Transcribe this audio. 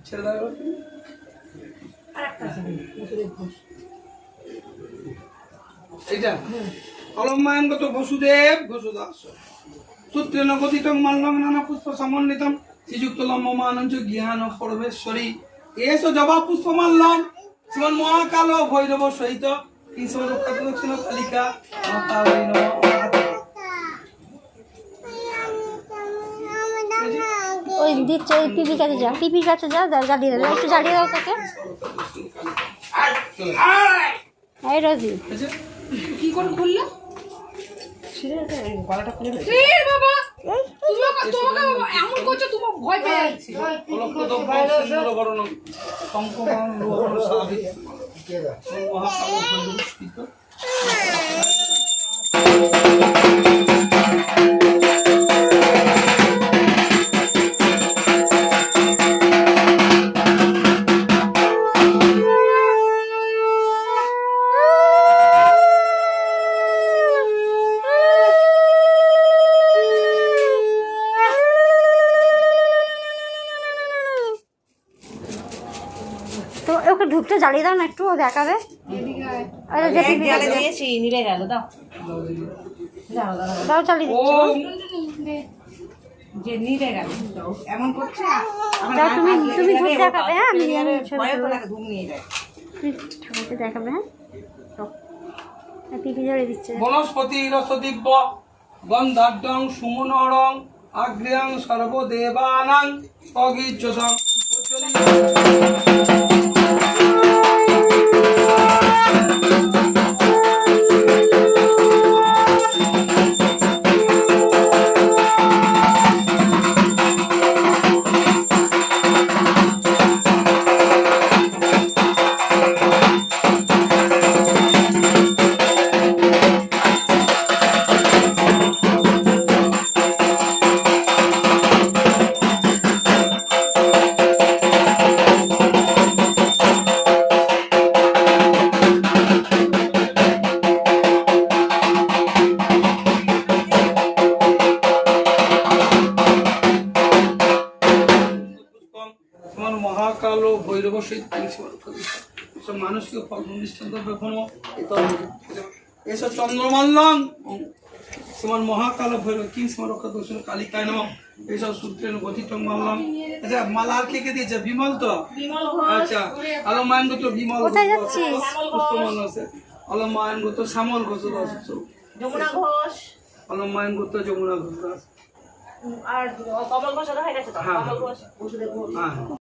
ছেড়ে দাও এইটা অলম্মায়নগত বসুদেব ঘোষদাস সূত্রেণ গঠিতং মল্লং নানা পুষ্প সমন্বিতং শ্রীযুক্ত লম্বমানঞ্চ জ্ঞান পরমেশ্বরী এস জবা পুষ্পমাল্যম শ্রীমন মহাকাল ভৈরব সহিত ছিল কালিকা মাতা ওই দিচ্ছে ওই পিপির কাছে যা, পিপির কাছে যা, জ্বালিয়ে দাও, একটু জ্বালিয়ে দাও তাকে। এই রোজি কি করে খুললে? গলাটা খুলে বাবা তোমাকে এমন করছো, তোমার ভয় পেয়ে যাচ্ছি। তো ওকে ধূপটা জ্বালিয়ে দাও না একটু, ও দেখাবে। দাও চালিয়ে দাও, তুমি ধূপ দেখাবে। হ্যাঁ ঠাকুরকে দেখাবে। হ্যাঁ পিপি ঝরে দিচ্ছে। বনস্পতি রসদিব্য গন্ধাঢ্যং সুমনোরং আগ্রেয়ং সর্বদেবানাং অগীযতং মহাকাল ভৈরব সহিত সব মানুষকে ফলনিষ্ঠান কোনো এসব চন্দ্রমাল্যং সমান মহাকাল ভৈরব কিং সমান রক্ষা দর্শন কালিকায় নম এইসব সূত্রের গঠিত মাল্যং। আচ্ছা মালা আর কে দিয়েছে? বিমল তো। আচ্ছা অলমায়নগত বিমল পুষ্পমাল্য আছে, অলমায়নগত শ্যামল ঘোষ যমুনা ঘোষ, অলমায়নগত যমুনা ঘোষ আর কমল ঘোষ হয়ে গেছে তো, কমল ঘোষ, বসুদেব ঘোষ। হ্যাঁ।